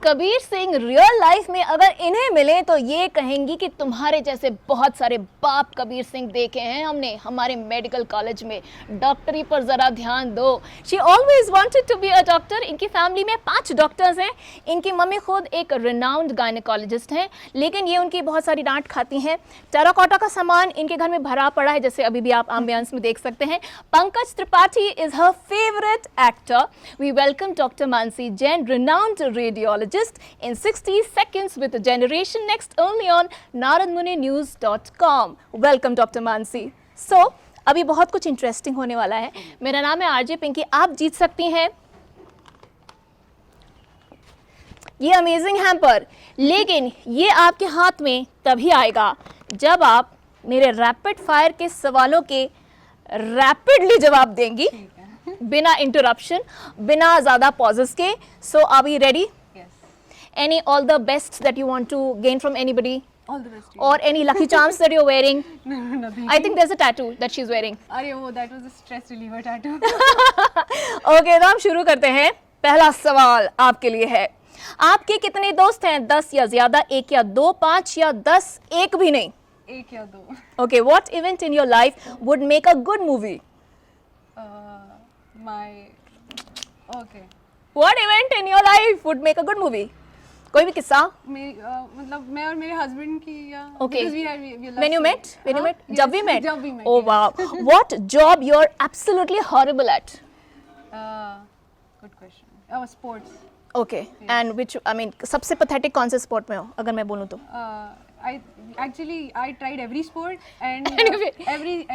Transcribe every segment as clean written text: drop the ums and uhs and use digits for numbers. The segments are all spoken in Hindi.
कबीर सिंह रियल लाइफ में अगर इन्हें मिले तो ये कहेंगी कि तुम्हारे जैसे बहुत सारे बाप कबीर सिंह देखे हैं हमने हमारे मेडिकल कॉलेज में, डॉक्टरी पर जरा ध्यान दो। She always wanted to be a doctor. इनकी फैमिली में 5 डॉक्टर्स हैं। इनकी मम्मी खुद एक रिनाउंड गायनेकोलॉजिस्ट हैं, लेकिन ये उनकी बहुत सारी डांट खाती हैं। टेराकोटा का सामान इनके घर में भरा पड़ा है, जैसे अभी भी आप एम्बियंस में देख सकते हैं। Pankaj Tripathi is her favourite actor. We welcome doctor Mansi Jain, renowned radiologist, in 60 seconds with Generation Next, only on naradmuninews.com. Welcome Dr. Mansi. So, अभी बहुत कुछ इंटरेस्टिंग होने वाला है। मेरा नाम है आरजे पिंकी। आप जीत सकती हैं ये अमेजिंग हैम्पर, लेकिन ये आपके हाथ में तभी आएगा जब आप मेरे रैपिड फायर के सवालों के रैपिडली जवाब देंगी, बिना इंटरप्शन, बिना ज़्यादा पॉजेस के। So are we ready? Yes. All the best that you want to gain from anybody? All the best. Or any lucky charms that you're wearing? No, nothing. I think there's a tattoo that she's wearing. Oh, that was a stress reliever tattoo. Okay, तो हम शुरू करते हैं। पहला सवाल आपके लिए है, आपके कितने दोस्त हैं? 10 या ज़्यादा, 1 या 2, 5 या 10, एक भी नहीं? 1 या 2. Okay, what event in your life would make a good movie? Okay. What event in your life would make a good movie? कोई भी किस्सा? मतलब मैं और मेरे हस्बैंड की या Okay. Because we When you met? When you met? Yes, जब we met? जब we met, Oh yes. wow. What job you're absolutely horrible at? Good question. Sports. Okay. And which, I mean, सबसे pathetic कौन से sport में हो अगर मैं बोलूँ तो? I tried every sport and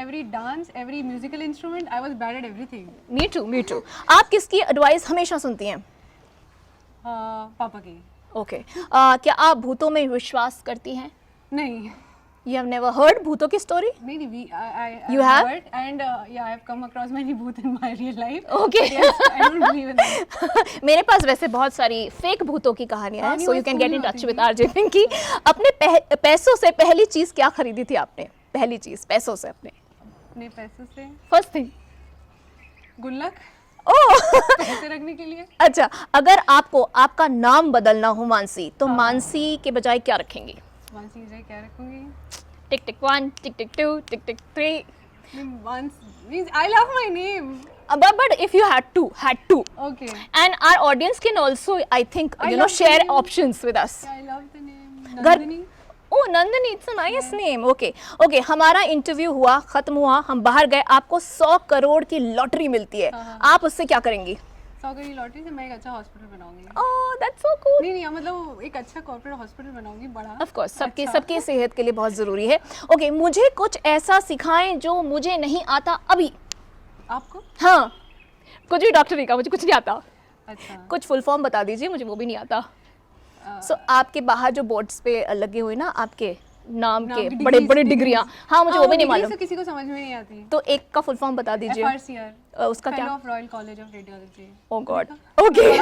every dance, every musical instrument. I was bad at everything. Me too, me too. आप किसकी advice हमेशा सुनती हैं? पापा की. Okay. क्या आप भूतों में विश्वास करती हैं? नहीं. You have never heard भूतों की story? Maybe You have? heard and yeah, I have come across many booth in my real life. Okay. Yes, I don't believe in that. मेरे पास वैसे बहुत सारी फेक भूतों की कहानियां हैं, so you can get in touch with RJ Pinky. अपने पैसों से पहली चीज क्या खरीदी थी आपने? पहली चीज पैसों से अपने पैसों से फर्स्ट थिंग गुल्लक पैसे रखने के लिए. अच्छा, अगर आपको आपका नाम बदलना हो मानसी, तो मानसी के बजाय क्या रखेंगी? मानसी की जगह क्या रखूंगी? टिक टिक 1, टिक टिक 2, टिक टिक 3. Means I love my name. But if you had to, Okay. and our audience can also, I think, share options with us. I love the name. Nandini. Oh, Nandini, it's a nice name. Okay. हमारा इंटरव्यू हुआ, खत्म हुआ, हम बाहर गए, आपको 100 करोड़ की लॉटरी मिलती है, आप उससे क्या करेंगी? 100 करोड़ की लॉटरी से मैं एक अच्छा हॉस्पिटल बनाऊंगी. Oh, that's so cool. नहीं मतलब एक अच्छा कॉर्पोरेट हॉस्पिटल बनाऊंगी, बड़ा. Of course, सबकी सेहत के लिए बहुत जरूरी है. Okay, मुझे कुछ ऐसा सिखाएं जो मुझे नहीं आता अभी. आपको? हाँ, कुछ भी डॉक्टरी का मुझे कुछ नहीं आता. अच्छा. कुछ फुल फॉर्म बता दीजिए, मुझे वो भी नहीं आता. So, आपके बाहर जो बोर्ड्स पे लगे हुए ना आपके नाम के बड़े डिग्रियां, हाँ मुझे वो भी नहीं मालूम. किसी को समझ में नहीं आती. तो एक का फुल फॉर्म बता दीजिए. FRCR. उसका क्या? Fellow of Royal College of Radiology. Oh God. Okay.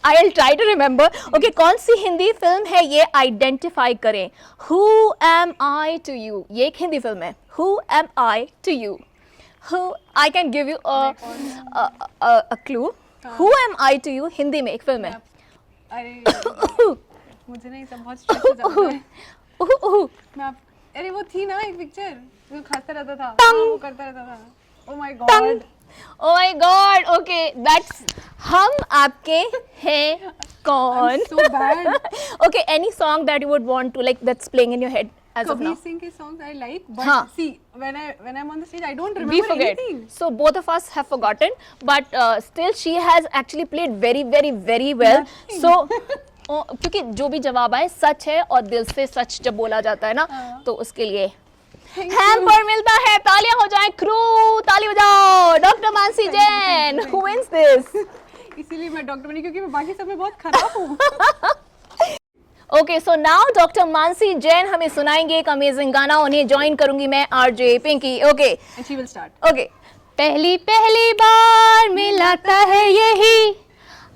I'll try to remember. Okay, कौन सी हिंदी फिल्म है ये? आइडेंटिफाई करें. Who am I to you? ये एक हिंदी फिल्म है. Who am I to you? Who? I can give you a clue. Who am I to you? Hindi में एक फिल्म है. अरे मुझे नहीं सब बहुत स्ट्रेस हो जाता है. अरे वो थी ना एक पिक्चर जो खांसता रहता था, वो करता रहता था. Oh my God. Okay, that's हम आपके हैं कौन? I'm so bad. Okay, any song that you would want to like that's playing in your head as of now? Kabir Singh के songs I like, but see when I'm on the stage I don't remember We forget. anything. So both of us have forgotten, but still she has actually played very well. Nothing. So क्योंकि जो भी जवाब आए सच है और दिल से सच जब बोला जाता है ना, तो उसके लिए हैम्पर मिलता है. तालियां हो जाएं, क्रू ताली बजाओ. Doctor Mansi Jain, who wins this? इसीलिए मैं डॉक्टर बनी क्योंकि मैं बाकी सब में बहुत खराब हूँ. Okay, so now doctor Mansi Jain हमें सुनाएंगे एक अमेजिंग गाना. उन्हें ज्वाइन करूंगी मैं RJ Pinky. Okay. And she will start. Okay. पहली बार मिलाता है यही,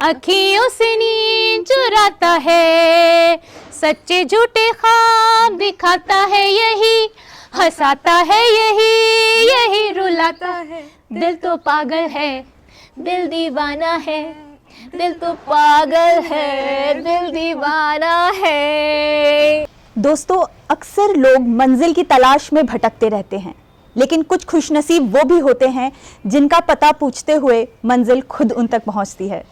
अखियों से नींद चुराता है, सच्चे झूठे ख्वाब दिखाता है यही, हंसाता है यही रुलाता है. दिल तो पागल है, दिल दीवाना है, दिल तो पागल है, दिल दीवाना है। दोस्तों, अक्सर लोग मंजिल की तलाश में भटकते रहते हैं, लेकिन कुछ खुशनसीब वो भी होते हैं जिनका पता पूछते हुए मंजिल खुद उन तक पहुंचती है।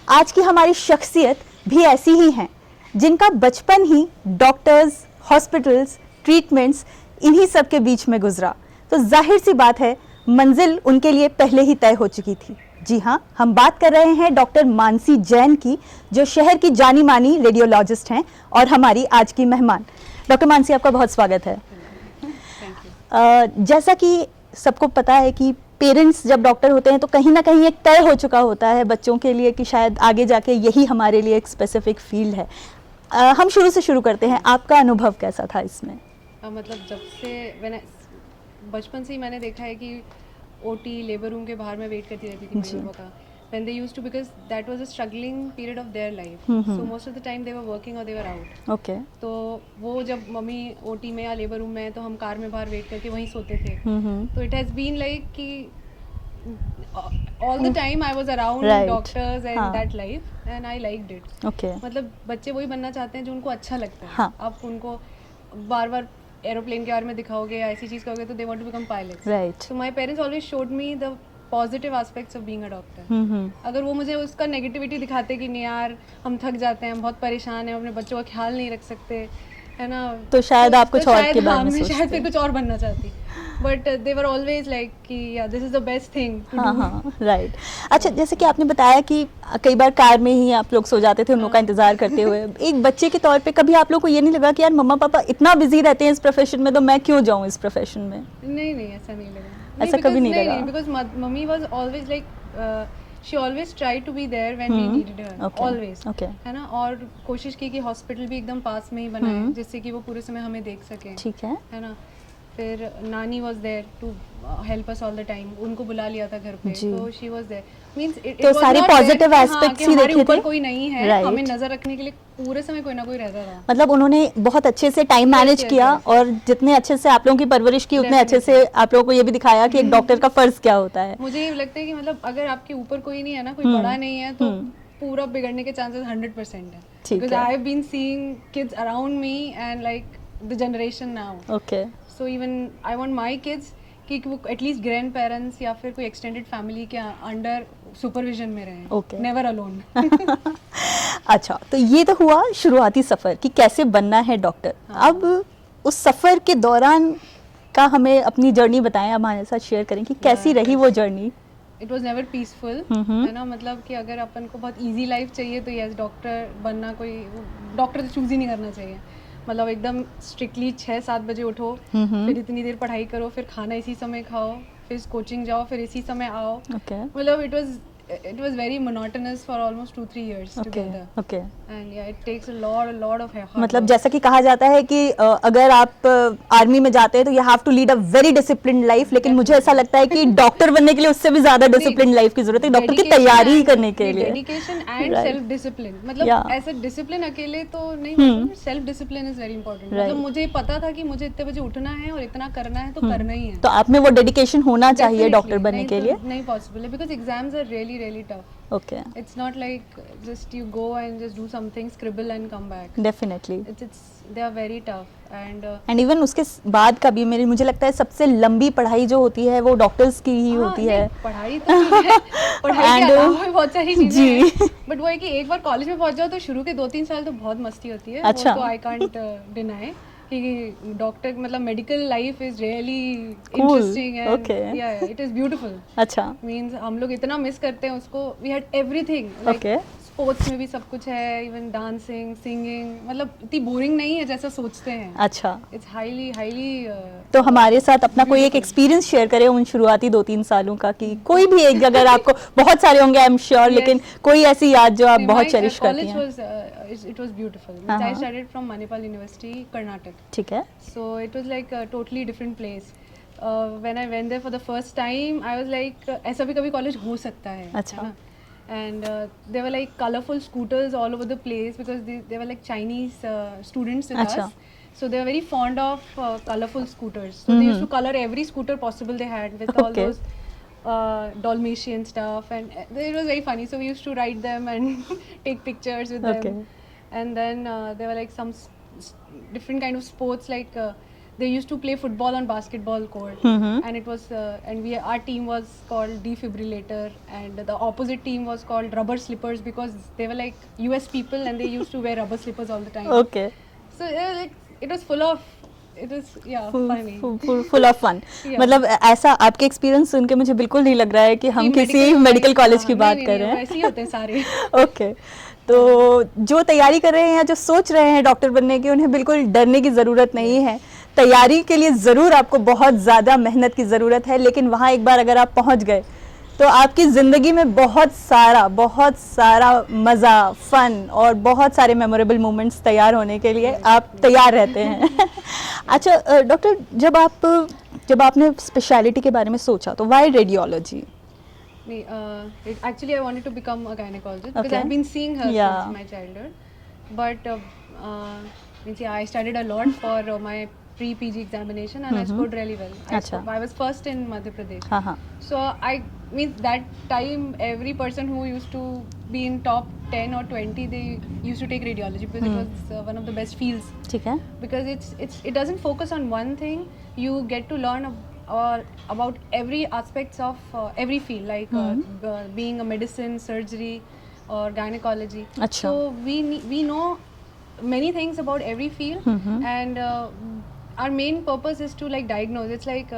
आज की हमारी शख्सियत भी ऐसी ही हैं, जिनका बचपन ही डॉक्टर्स, हॉस्पिटल्स, ट्रीटमेंट्स इन्हीं सब के बीच में गुजरा। तो जाहिर सी बात है, मंजिल उनके लिए पहले ही तय हो चुकी थी। जी हाँ, हम बात कर रहे हैं डॉक्टर मानसी जैन की, जो शहर की जानी मानी रेडियोलॉजिस्ट हैं और हमारी आज की मेहमान। डॉक्टर मानसी, आपका बहुत स्वागत है। जैसा कि सबको पता है कि पेरेंट्स जब डॉक्टर होते हैं तो कहीं ना कहीं एक तय हो चुका होता है बच्चों के लिए कि शायद आगे जाके यही हमारे लिए एक स्पेसिफिक फील्ड है। हम शुरू से शुरू करते हैं, आपका अनुभव कैसा था इसमें? मतलब जब से बचपन से ही मैंने देखा है कि ओटी लेबर रूम के बाहर मैं वेट करती रहती थी मेरे पापा का, when they used to, because that was a struggling period of their life. So most of the time they were working or they were out. Okay. तो वो जब मम्मी ओटी में या लेबर रूम में है तो हम कार में बाहर वेट करके वहीं सोते थे। तो it has been like कि all the time I was around doctors and that life and I liked it. Okay. मतलब बच्चे वही बनना चाहते हैं जो उनको अच्छा लगता है। हाँ. आप उनको बार-बार एरोप्लेन के बारे में दिखाओगे या ऐसी चीज़ कहोगे तो they want to become pilots. Right. So my parents always showed me the positive aspects of being a doctor. अगर वो मुझे उसका नेगेटिविटी दिखाते कि नहीं यार हम थक जाते हैं, हम बहुत परेशान हैं, अपने बच्चों का ख्याल नहीं रख सकते, है ना, तो शायद आप कुछ और के बारे में सोचते, शायद फिर कुछ और बनना चाहती। But they were always like कि या this is the best thing. हाँ, राइट। अच्छा, जैसे कि आपने बताया कि कई बार कार में ही आप लोग सो जाते थे उन लोग का इंतजार करते हुए। एक बच्चे के तौर पे कभी आप लोग को ये नहीं लगा कि यार मम्मा पापा इतना बिजी रहते हैं इस प्रोफेशन में तो मैं क्यों जाऊँ इस प्रोफेशन में? नहीं, ऐसा नहीं लगा। ऐसा कभी नहीं लगा? Because mummy was always like she always try to be there when we needed her, always, है ना। और कोशिश की कि हॉस्पिटल भी एकदम पास में ही बनाए जिससे कि वो पूरे समय हमें देख सके, ठीक है ना। फिर नानी was there to help us all the time, उनको बुला लिया था घर पे, तो she was there. Means it तो सारे पॉजिटिव एस्पेक्ट्स ही देखे थे। कोई नहीं है, हमें नजर रखने के लिए पूरे समय कोई ना कोई रहता था। मतलब उन्होंने बहुत अच्छे से टाइम मैनेज किया और जितने अच्छे से आप लोगों की परवरिश की उतने अच्छे से आप लोगों को ये भी दिखाया कि एक डॉक्टर का फर्ज क्या होता है। मुझे ये लगता है कि मतलब अगर आपके ऊपर कोई नहीं है ना, कोई बड़ा नहीं है, तो पूरा बिगड़ने के चांसेस 100% है। Because I have been seeing kids around me and like the generation now. Okay. So even I want my kids कि वो एटलीस्ट ग्रैंड पेरेंट्स या फिर कोई एक्सटेंडेड फैमिली के अंडर सुपरविजन में रहें, नेवर अलोन। अच्छा, तो ये तो हुआ शुरुआती सफर कि कैसे बनना है डॉक्टर। अब उस सफर के दौरान का हमें अपनी जर्नी बताएं, आप हमारे साथ शेयर करें कि कैसी रही वो journey. It was never peaceful, है ना। मतलब कि अगर अपन को बहुत इजी लाइफ चाहिए तो यस, डॉक्टर बनना, कोई डॉक्टर तो चूज ही नहीं करना चाहिए। मतलब एकदम स्ट्रिक्टली 6-7 बजे उठो, फिर इतनी देर पढ़ाई करो, फिर खाना इसी समय खाओ, फिर कोचिंग जाओ, फिर इसी समय आओ। मतलब it was very monotonous for almost 2-3 years together. Okay. And yeah, it takes a lot of hard मतलब work. जैसा कि कहा जाता है कि अगर आप आर्मी में जाते हैं तो you have to lead a very disciplined life, लेकिन मुझे ऐसा लगता है कि डॉक्टर बनने के लिए उससे भी ज्यादा डिसिप्लिन लाइफ की जरूरत है, डॉक्टर की तैयारी करने के लिए। डेडिकेशन एंड सेल्फ डिसिप्लिन, मतलब ऐसे डिसिप्लिन अकेले तो नहीं, self discipline is very important. मतलब मुझे पता था कि मुझे इतने बजे उठना है और इतना करना है तो करना ही है। तो आप में वो डेडिकेशन होना चाहिए डॉक्टर बनने के लिए। नहीं पॉसिबल है, because exams are really tough. Okay. It's not like just you go and just do something, scribble and come back. Definitely. They are very tough and even उसके बाद का भी मुझे लगता है सबसे लंबी पढ़ाई जो होती है वो डॉक्टर्स की ही होती है। पढ़ाई तो है, पढ़ाई के अलावा भी बहुत सारी चीजें हैं, बट वो है कि एक बार कॉलेज में पहुंच जाओ तो शुरू के 2-3 साल तो बहुत मस्ती होती है। अच्छा। वो तो आई कांट डिनाई कि डॉक्टर मतलब medical life is really interesting and yeah it is beautiful. अच्छा, मींस हम लोग इतना मिस करते हैं उसको। We had everything, like sports में भी सब कुछ है, इवन डांसिंग, सिंगिंग, मतलब इतनी बोरिंग नहीं है जैसा सोचते हैं। अच्छा, इट्स हाईली तो हमारे साथ अपना कोई एक एक्सपीरियंस शेयर करें उन शुरुआती 2-3 सालों का, कि कोई भी एक, अगर आपको बहुत सारे होंगे आई एम श्योर, लेकिन कोई ऐसी याद जो आप बहुत चेरिश करती हैं। It was beautiful. I studied from Manipal University, Karnataka. ठीक है। So it was like a totally different place. When I went there for the first time, I was like, ऐसा भी कभी कॉलेज हो सकता है। अच्छा। And there were like colorful scooters all over the place because they were like Chinese students with us. So they were very fond of colorful scooters. So they used to color every scooter possible they had with all those Dalmatian stuff, and it was very funny. So we used to ride them and take pictures with Okay. them. And then there were like some different kind of sports, like they used to play football on basketball court, and it was and our team was called Defibrillator, and the opposite team was called Rubber Slippers, because they were like US people and they used to wear rubber slippers all the time. Okay. So like it was full of, it was funny. Full of fun Yeah. मतलब ऐसा आपके एक्सपीरियंस सुन के मुझे बिल्कुल नहीं लग रहा है कि हम कि किसी मेडिकल कॉलेज की हाँ, बात नहीं, कर नहीं, रहे हैं वैसे ही होते हैं सारे. ओके तो जो तैयारी कर रहे हैं या जो सोच रहे हैं डॉक्टर बनने की, उन्हें बिल्कुल डरने की ज़रूरत नहीं है. तैयारी के लिए ज़रूर आपको बहुत ज़्यादा मेहनत की ज़रूरत है, लेकिन वहाँ एक बार अगर आप पहुँच गए तो आपकी ज़िंदगी में बहुत सारा मज़ा, फन और बहुत सारे मेमोरेबल मोमेंट्स तैयार होने के लिए आप तैयार रहते हैं. अच्छा डॉक्टर, जब आपने स्पेशलिटी के बारे में सोचा तो why radiology? Actually, I wanted to become a gynecologist because Okay. I've been seeing her Yeah. since my childhood. But I studied a lot for my pre-PG examination, and I scored really well. Acha. I was first in Madhya Pradesh. हाँ हाँ. So that time every person who used to be in top 10 or 20, they used to take radiology because it was one of the best fields. ठीक है. Because it doesn't focus on one thing. You get to learn about every aspects of every field, like being a medicine, surgery, or gynecology. Acha. So we know many things about every field, and our main purpose is to like diagnose. It's like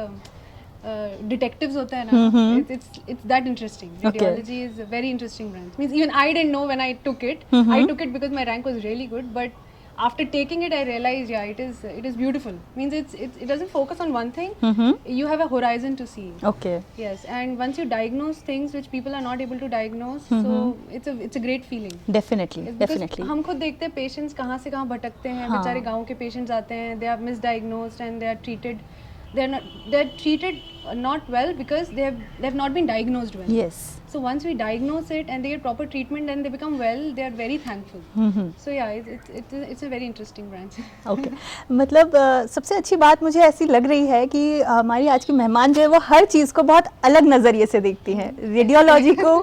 detectives होता है ना. It's that interesting. Okay. Radiology is a very interesting branch. Means even I didn't know when I took it. I took it because my rank was really good, but after taking it I realized it is beautiful. Means it doesn't focus on one thing. You have a horizon to see. Okay. Yes, and once you diagnose things which people are not able to diagnose, so it's a great feeling. Definitely. Because हम खुद देखते हैं पेशेंट्स कहाँ से कहाँ भटकते हैं. हाँ. बेचारे गांव के पेशेंट्स आते हैं, they are misdiagnosed and they are treated. They're treated not well because they have not been diagnosed well. Yes. So once we diagnose it and they get proper treatment and they become well, they are very thankful. So yeah, it's a very interesting branch. Okay मतलब सबसे अच्छी बात मुझे ऐसी लग रही है कि हमारी आज की मेहमान जो है वो हर चीज़ को बहुत अलग नज़रिए से देखती हैं. रेडियोलॉजी को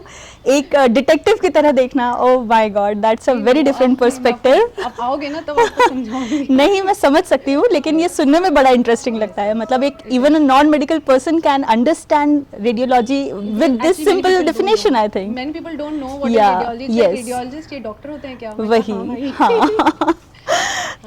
एक डिटेक्टिव की तरह देखना, oh my God, that's a very different perspective. आप आओगे ना तो आपको समझाऊंगी. नहीं, मैं समझ सकती हूँ, लेकिन ये सुनने में बड़ा इंटरेस्टिंग लगता है. मतलब एक even a non medical person can understand radiology with this simple definition, I think. Many people don't know what Yeah, is radiologist. yes. Radiologist ये डॉक्टर होते हैं क्या? वही हाँ.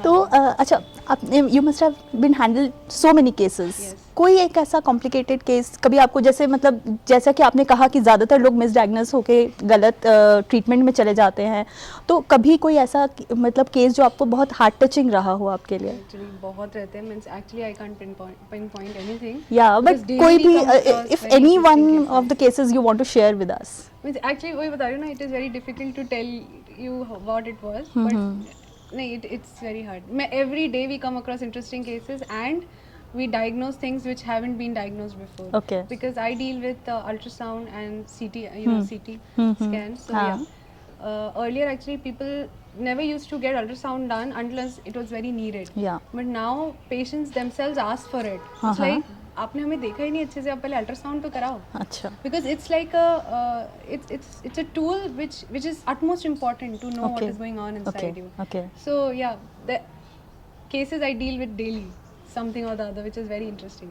तो अच्छा, आपने you must have been handle so many cases. Yes. कोई एक ऐसा कॉम्प्लिकेटेड केस कभी आपको, जैसे मतलब जैसा कि आपने कहा कि ज़्यादातर लोग मिसडायग्नोस होके गलत ट्रीटमेंट में चले जाते हैं, तो कभी कोई ऐसा मतलब केस जो आपको बहुत हार्ट टचिंग रहा हो आपके लिए? Actually बहुत रहते हैं. Means actually I can't pinpoint anything. Yeah but Because कोई daily भी come across if very any one interesting of the cases you want to share with us. Means actually वही बता रही हूँ ना, it is very difficult to tell you what it was, but नहीं, it's very hard. Every day we come across interesting cases and we diagnose things which haven't been diagnosed before. Okay. Because I deal with ultrasound and CT, CT scans. So हाँ. earlier actually people never used to get ultrasound done unless it was very needed. Yeah. But now patients themselves ask for it. It's like आपने हमें देखा ही नहीं अच्छे से, आप पहले अल्ट्रासाउंड तो कराओ. अच्छा. Because it's like it's a tool which is utmost important to know what Okay. is going on inside Okay. you. Okay. So yeah, the cases I deal with daily, something or the other, which is very interesting.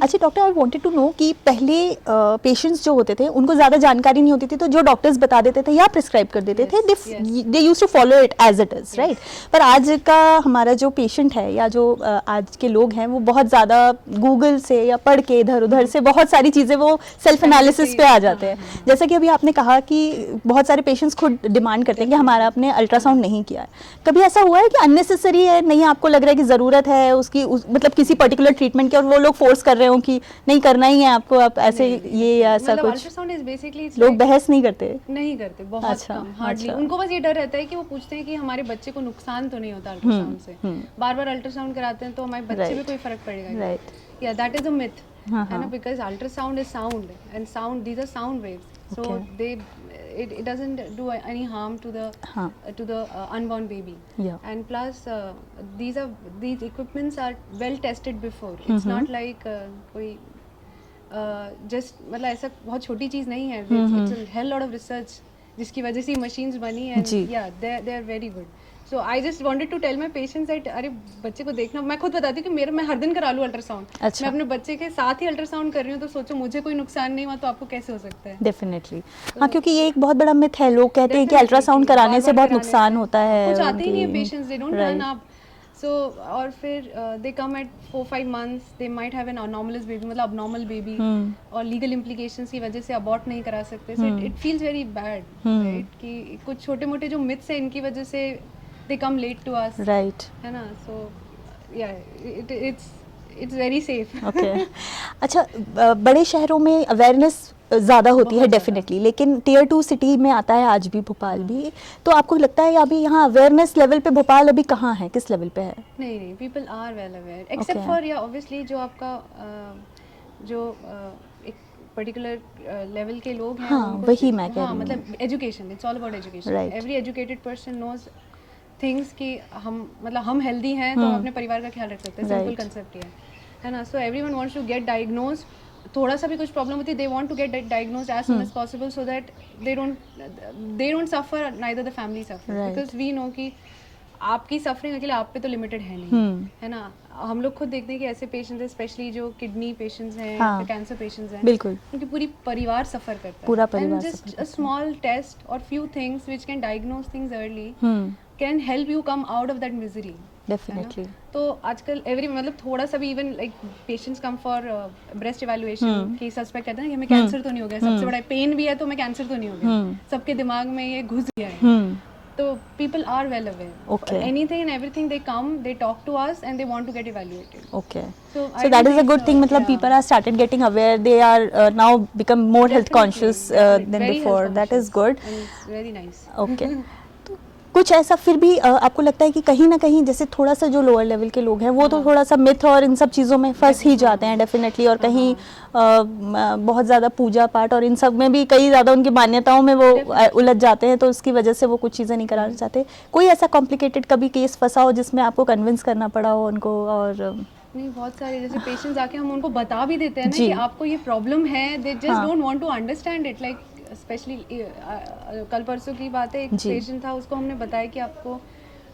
अच्छा doctor, I wanted to know कि पहले पेशेंट्स जो होते थे उनको ज़्यादा जानकारी नहीं होती थी, तो जो डॉक्टर्स बता देते थे या प्रिस्क्राइब कर देते थे, they used to follow it as it is, right. पर आज का हमारा जो पेशेंट है या जो आज के लोग हैं वो बहुत ज़्यादा गूगल से या पढ़ के इधर उधर से बहुत सारी चीज़ें वो सेल्फ एनालिसिस पे आ जाते हैं. जैसा कि अभी आपने कहा कि बहुत सारे पेशेंट्स खुद डिमांड करते हैं कि हमारा आपने अल्ट्रासाउंड नहीं किया है. कभी ऐसा हुआ है कि अननेसेसरी है, नहीं आपको लग रहा है कि ज़रूरत है उसकी मतलब किसी पर्टिकुलर ट्रीटमेंट की, और वो लोग फोर्स कर रहे हो कि नहीं करना ही है आपको, आप ऐसे ये या ऐसा मतलब कुछ? अल्ट्रासाउंड इज बेसिकली लोग बहस नहीं करते? नहीं करते, बहुत अच्छा, कम, हार्डली. अच्छा. उनको बस ये डर रहता है कि वो पूछते हैं कि हमारे बच्चे को नुकसान तो नहीं होता अल्ट्रासाउंड से. बार बार अल्ट्रासाउंड कराते हैं तो हमारे बच्चे पे कोई फर्क पड़ेगा? Right. Yeah, that is a myth. है ना, because ultrasound is sound, and sound, these are sound waves. So it doesn't do any harm to the unborn baby. Yeah. And plus these equipments are well tested before. It's not like कोई जस्ट मतलब ऐसा बहुत छोटी चीज़ नहीं है, it's a hell lot of research जिसकी वजह से मशीन्स बनी है, जी। Yeah they are very good. So I just wanted to tell my patients that अरे बच्चे को देखना, मैं खुद बताती हूँ कि मैं हर दिन करा लूँ अल्ट्रासाउंड. अच्छा. मैं अपने बच्चे के साथ ही अल्ट्रासाउंड कर रही हूँ, तो सोचो मुझे कोई नुकसान नहीं हुआ तो आपको कैसे हो सकता है. डेफिनेटली. हाँ, क्योंकि ये एक बहुत बड़ा मिथ है, लोग कहते हैं कि अल्ट्रासाउंड कराने से बहुत नुकसान होता है. कुछ आते ही नहीं है patients, they don't turn Right. अप. सो और फिर they come at 4-5 months, they might have an anomalous baby, मतलब अबनॉर्मल बेबी, और लीगल इम्प्लीकेशंस की वजह से अबॉर्ट नहीं करा सकते. So it feels very bad, right, कि कुछ छोटे मोटे जो मिथ्स हैं इनकी वजह से दे कम लेट टू अस, राइट. है ना. सो या इट्स वेरी सेफ. ओके. अच्छा, बड़े शहरों में अवेयरनेस ज़्यादा होती है बहुत डेफिनेटली, लेकिन टियर 2 सिटी में आता है आज भी भोपाल भी. तो आपको लगता है अभी यहाँ अवेयरनेस लेवल पे भोपाल अभी कहाँ है, किस लेवल पे है? नहीं, people are well aware, except Okay. For yeah obviously जो आपका जो एक पर्टिकुलर लेवल के लोग हैं, हाँ, उनको वही मैं कह हाँ, रही हूँ. मतलब education, it's all about education. Right. Every educated person knows things कि हम हेल्दी हैं तो हम अपने परिवार का ख्याल रख सकते हैं. Simple Right. कंसेप्ट है ना. So everyone wants to get diagnose. थोड़ा सा भी कुछ प्रॉब्लम होती है, they want to get diagnose as soon as possible, so that they don't suffer, neither the family suffer, Right. Because we know कि आपकी सफरिंग अकेले आप पे तो लिमिटेड है नहीं, है ना. हम लोग खुद देखते हैं कि ऐसे पेशेंट्स हैं, स्पेशली जो किडनी पेशेंट्स हैं, हाँ. कैंसर पेशेंट्स हैं, बिल्कुल. उनकी पूरी परिवार सफर करता है. पूरा परिवार एंड suffer जस्ट करता अ है. स्मॉल टेस्ट और few things which can diagnose things early can help you come out of that misery. Definitely. तो आजकल मतलब थोड़ा सा भी, even like patients come for breast evaluation की सस्पेक्ट करते हैं कि हमें कैंसर तो नहीं हो गया. सबसे बड़ा पेन भी है तो हमें कैंसर तो नहीं हो गया. सबके दिमाग में ये घुस गया है. तो people are well aware. Okay. Anything and everything they come, they talk to us and they want to get evaluated. Okay. So So that is a good thing. मतलब yeah. people are started getting aware. They are now become more health conscious than Very before. health That is conscious. good. And it's very nice. Okay. तो कुछ ऐसा फिर भी आपको लगता है कि कहीं ना कहीं जैसे थोड़ा सा जो लोअर लेवल के लोग हैं वो तो थोड़ा सा मिथ और इन सब चीज़ों में फंस ही जाते हैं डेफिनेटली, और कहीं बहुत ज़्यादा पूजा पाठ और इन सब में भी कई ज़्यादा उनकी मान्यताओं में वो उलझ जाते हैं, तो उसकी वजह से वो कुछ चीज़ें नहीं कराना चाहते. कोई ऐसा कॉम्प्लिकेटेड कभी केस फंसा हो जिसमें आपको कन्विंस करना पड़ा हो उनको? और नहीं, बहुत सारे जैसे पेशेंट्स आके हम उनको बता भी देते हैं ना जी. कि आपको ये प्रॉब्लम है, they just don't want to understand it. Like specially कल परसों की बात है, एक जी. पेशेंट था, उसको हमने बताया कि आपको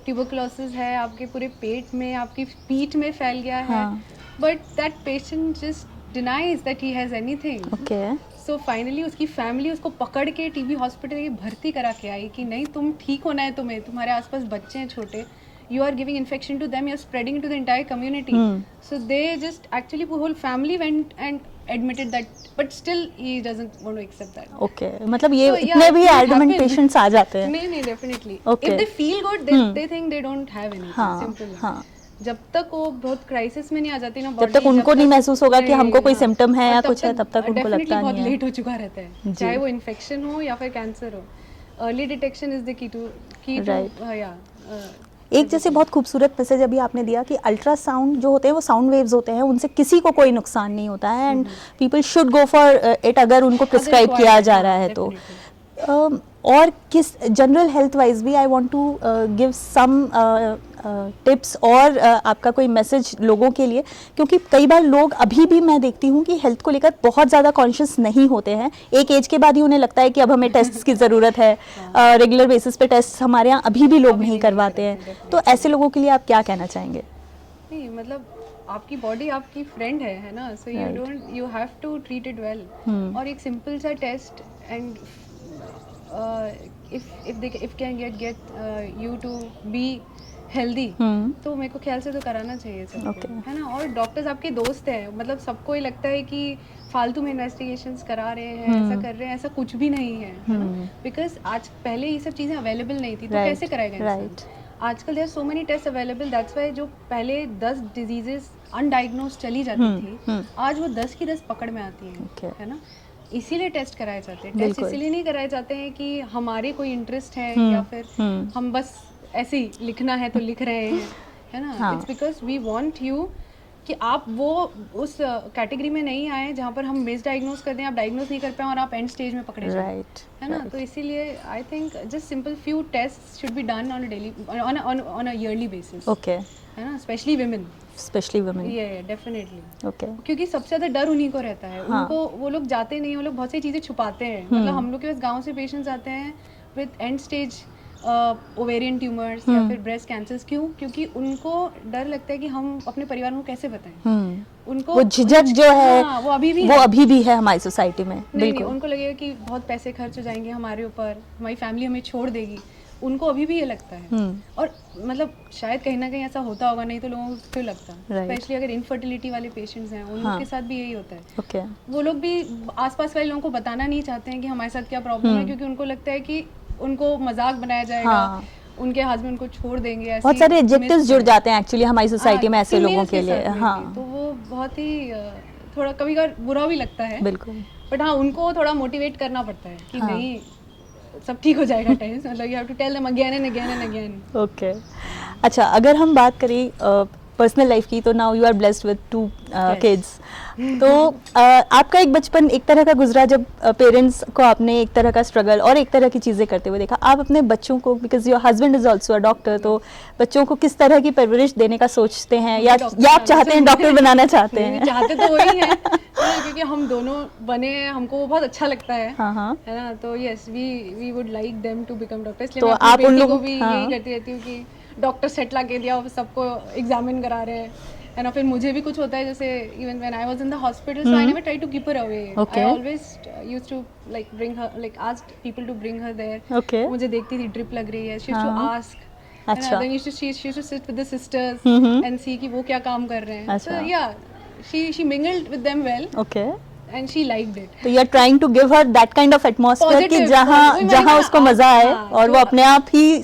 ट्यूबरकुलोसिस है, आपके पूरे पेट में, आपकी पीठ में फैल गया है, but that patient just denies that he has anything. Okay. So finally उसकी फैमिली उसको पकड़ के टीबी हॉस्पिटल में भर्ती करा के आई कि नहीं, तुम ठीक होना है, तुम्हारे आसपास बच्चे हैं छोटे, you are giving infection to them, you are spreading it to the entire community. So they just actually the whole family went and admitted that, but still he doesn't want to accept that. Okay. मतलब ये So, yeah, इतने भी it एडमेंट happens. पेशेंट्स आ जाते हैं. नहीं, definitely. Okay. If they feel good, they think they don't have anything. हाँ, Simple. हाँ. जब तक वो बहुत क्राइसिस में नहीं आ जाती ना जब body, तक उनको नहीं महसूस होगा कि हमको कोई सिम्टम है या और कुछ है, तब तक उनको definitely लगता बहुत नहीं है. लेट हो चुका रहता है, जी. चाहे वो इन्फेक्शन हो या फिर कैंसर हो. Early detection is the key to Right. या एक जैसे बहुत खूबसूरत मैसेज अभी आपने दिया कि अल्ट्रासाउंड जो होते हैं वो साउंड वेव्स होते हैं, उनसे किसी को कोई नुकसान नहीं होता है, and people should go for it अगर उनको प्रिस्क्राइब किया जा रहा है तो. और किस जनरल हेल्थ वाइज भी I want to give some tips और आपका कोई मैसेज लोगों के लिए, क्योंकि कई बार लोग अभी भी मैं देखती हूँ कि हेल्थ को लेकर बहुत ज़्यादा कॉन्शियस नहीं होते हैं. एक एज के बाद ही उन्हें लगता है कि अब हमें टेस्ट की ज़रूरत है. रेगुलर बेसिस पे टेस्ट हमारे यहाँ अभी भी लोग नहीं करवाते हैं. तो ऐसे लोगों के लिए आप क्या कहना चाहेंगे? नहीं, मतलब आपकी बॉडी आपकी फ्रेंड है ना. So you have to treat it well. और एक सिंपल सा test and if can get you to be healthy, तो मेरे को ख्याल से तो कराना चाहिए सबको. Okay. है ना. और डॉक्टर्स आपके दोस्त हैं, मतलब सबको ही लगता है कि फालतू में इन्वेस्टिगेशंस करा रहे हैं, ऐसा कर रहे हैं, ऐसा कुछ भी नहीं है. बिकॉज आज पहले ये सब चीज़ें अवेलेबल नहीं थी, तो कैसे कराएगा इंसान? आजकल there so many test available, that's why जो पहले 10 डिजीजेस अनडायग्नोज चली जाती थी, आज वो 10 की 10 पकड़ में आती हैं. Okay. है ना. इसीलिए टेस्ट कराए जाते हैं. टेस्ट इसीलिए नहीं कराए जाते हैं कि हमारे कोई इंटरेस्ट है या फिर हम बस ऐसे ही लिखना है तो लिख रहे हैं, है ना. It's because we want you कि आप वो उस कैटेगरी में नहीं आए जहाँ पर हम मिस डायग्नोज कर दें, आप डायग्नोज नहीं कर पाए और आप एंड स्टेज में पकड़े जाए. है ना. तो इसीलिए I think just simple few test should be done on a daily on a yearly basis. Okay. है ना, स्पेशली विमेन, स्पेशली वुमेन। ये डेफिनेटली। ओके। क्योंकि सबसे ज़्यादा डर उन्हीं को रहता है। हाँ। उनको, वो लोग जाते नहीं, वो लोग बहुत सी चीज़ें छुपाते हैं। मतलब हम लोग के पास गांव से पेशेंट्स आते हैं with and stage ovarian tumours या फिर ब्रेस्ट कैंसर्स। क्यों? क्योंकि उनको डर लगता है कि हम अपने परिवार को कैसे बताएं। उनको वो झिझक जो है, हाँ, वो अभी भी है हमारी सोसाइटी में। नहीं, उनको लगेगा कि बहुत पैसे खर्च हो जाएंगे हमारे ऊपर, हमारी फैमिली हमें छोड़ देगी। उनको अभी भी ये लगता है। और मतलब शायद कहीं ना कहीं ऐसा होता होगा, नहीं तो लोगों को क्यों लगता, स्पेशली अगर इनफर्टिलिटी वाले पेशेंट्स हैं, उन लोग के साथ भी यही होता है। ओके। वो लोग भी आसपास वाले लोगों को बताना नहीं चाहते हैं कि हमारे साथ क्या प्रॉब्लम है, क्योंकि उनको लगता है कि उनको मजाक बनाया जाएगा, उनके हस्बैंड को छोड़ देंगे, ऐसी बहुत सारे एडजेक्टिव्स जुड़ जाते हैं एक्चुअली हमारी सोसाइटी में ऐसे females लोगों के लिए। साथ में हाँ, भी। तो वो बहुत ही थोड़ा कभी कभार बुरा भी लगता है, बिल्कुल। बट हाँ, उनको थोड़ा मोटिवेट करना पड़ता है कि नहीं, सब ठीक हो जाएगा टाइम। मतलब you have to tell them again and again and again. Okay. अच्छा, अगर हम बात करें पर्सनल लाइफ की, तो now you are blessed with 2 kids. तो आपका एक बचपन एक तरह का गुजरा, जब पेरेंट्स को आपने एक तरह का स्ट्रगल और एक तरह की चीज़ें करते हुए देखा। आप अपने बच्चों को, because your husband is also a doctor, तो बच्चों को किस तरह की परवरिश देने का सोचते हैं, या आप चाहते हैं डॉक्टर बनाना चाहते हैं? चाहते तो वही है, क्योंकि हम दोनों बने हैं, हमको वो बहुत अच्छा लगता है। हाँ, है ना। तो yes, we would like them to become doctor. इसलिए तो मैं आप अपनी उन बेटी लोगों को भी यही करती रहती हूँ कि डॉक्टर सेट ला के दिया, सबको एग्जामिन करा रहे हैं, है ना। फिर मुझे भी कुछ होता है, जैसे even when I was in the hospital, so I never try to keep her away. I always used to like bring her, like asked people to bring her there. Okay. मुझे देखती थी ड्रिप लग रही है, शी यूज्ड टू आस्क, अच्छा। Then she used to sit with the sisters and see कि वो क्या काम कर रहे हैं। So yeah she mingled with them well. Okay. and she liked it. तो you are trying to give her that kind of atmosphere कि जहाँ उसको मजा आए और वो अपने आप ही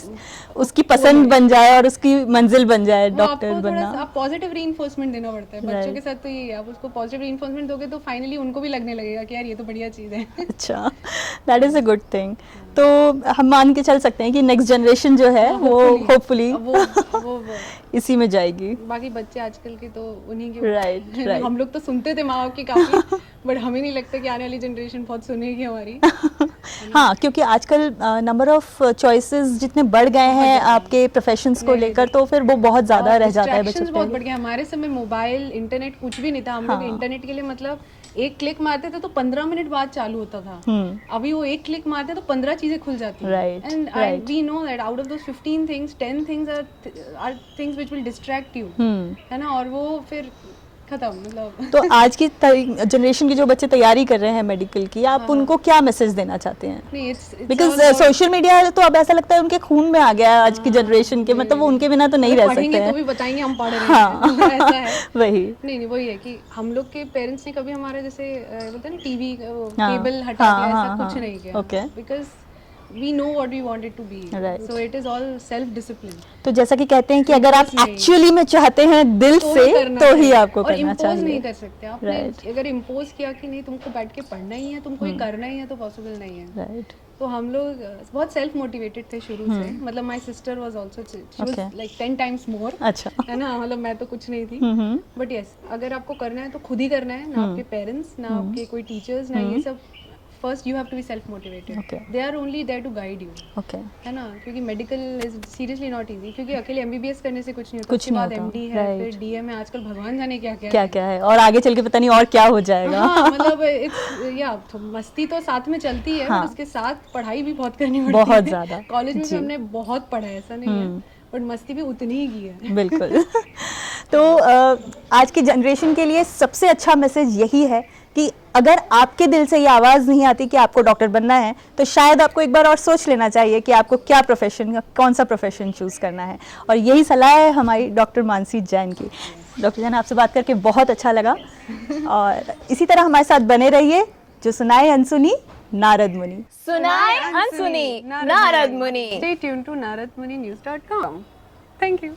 उसकी पसंद बन जाए और उसकी मंजिल बन जाए डॉक्टर बनना। आप पॉजिटिव रीइंफोर्समेंट देना पड़ता है बच्चों के साथ। तो ये आप उसको पॉजिटिव रीइंफोर्समेंट दोगे तो फाइनली उनको भी लगने लगेगा कि यार ये तो बढ़िया चीज़ है। अच्छा, that is a good thing. तो हम मान के चल सकते हैं कि नेक्स्ट जनरेशन जो है वो होपफुली वो इसी में जाएगी। बाकी बच्चे आजकल के तो उन्हीं के राइट। हम लोग तो सुनते थे माँ बाप की काफ़ी, बट हमें नहीं लगता कि आने वाली जनरेशन बहुत सुनेगी हमारी। हाँ, क्योंकि आजकल नंबर ऑफ चॉइसेस जितने बढ़ गए हैं आपके प्रोफेशंस को लेकर, तो फिर वो बहुत ज़्यादा रह जाता है बच्चों के। बहुत बढ़ गया। हमारे समय मोबाइल, इंटरनेट कुछ भी नहीं था। हम लोग इंटरनेट के लिए मतलब एक क्लिक मारते थे तो 15 मिनट बाद चालू होता था। अभी वो एक क्लिक मारते तो 15 चीजें खुल जाती हैं। And we know that out of those 15 things 10 things are things which will distract you, है ना। और वो फिर खत्म, मतलब। तो आज की जनरेशन के जो बच्चे तैयारी कर रहे हैं मेडिकल की, आप उनको क्या मैसेज देना चाहते हैं? बिकॉज सोशल मीडिया तो अब ऐसा लगता है उनके खून में आ गया है आज की जनरेशन के, मतलब वो उनके बिना तो नहीं रह सकते हैं। तो भी बताएंगे हम पढ़ रहे हैं, ऐसा है। वही नहीं वही है कि हम लोग के पेरेंट्स ने कभी हमारे जैसे बोलते हैं ना टीवी केबल हटा दिया, ऐसा कुछ नहीं किया। Because we know what we wanted to be, right. so it is all self discipline. तो जैसा कि कहते हैं कि अगर आप एक्चुअली में चाहते हैं दिल से तो ही आपको करना चाहिए। और नहीं कर सकते आपने अगर इम्पोज किया कि नहीं तुमको बैठ के पढ़ना ही है, तुमको ये करना ही है, तो पॉसिबल नहीं है। राइट। तो हम लोग बहुत सेल्फ मोटिवेटेड थे शुरू से। मतलब my sister was also, she was like 10 times more. अच्छा, है ना। मतलब मैं तो कुछ नहीं थी, बट यस, अगर आपको करना है तो खुद ही करना है, ना आपके पेरेंट्स, ना आपके कोई टीचर्स, ना ये सब। First you have to be self motivated, they are only there to guide you, है ना। क्योंकि medical is seriously not easy, क्योंकि अकेले एमबीबीएस करने से कुछ नहीं होता। उसके बाद एमडी है, फिर डीएम है, आजकल भगवान जाने क्या है, और आगे चल के पता नहीं और क्या हो जाएगा। हाँ, मतलब या मस्ती तो साथ में चलती है, बट उसके साथ पढ़ाई भी बहुत करनी पड़ती है, बहुत ज्यादा। कॉलेज में भी हमने बहुत पढ़ा है, ऐसा नहीं है, बट मस्ती भी उतनी ही की है। बिल्कुल। तो आज की जनरेशन के लिए सबसे अच्छा मैसेज यही है कि अगर आपके दिल से ये आवाज़ नहीं आती कि आपको डॉक्टर बनना है, तो शायद आपको एक बार और सोच लेना चाहिए कि आपको क्या प्रोफेशन, कौन सा प्रोफेशन चूज़ करना है। और यही सलाह है हमारी डॉक्टर मानसी जैन की। डॉक्टर जैन, आपसे बात करके बहुत अच्छा लगा, और इसी तरह हमारे साथ बने रहिए। जो सुनाए अनसुनी नारद मुनि, सुनाए अनसुनी नारद मुनि। Stay tuned to naradmuninews.com. Thank you.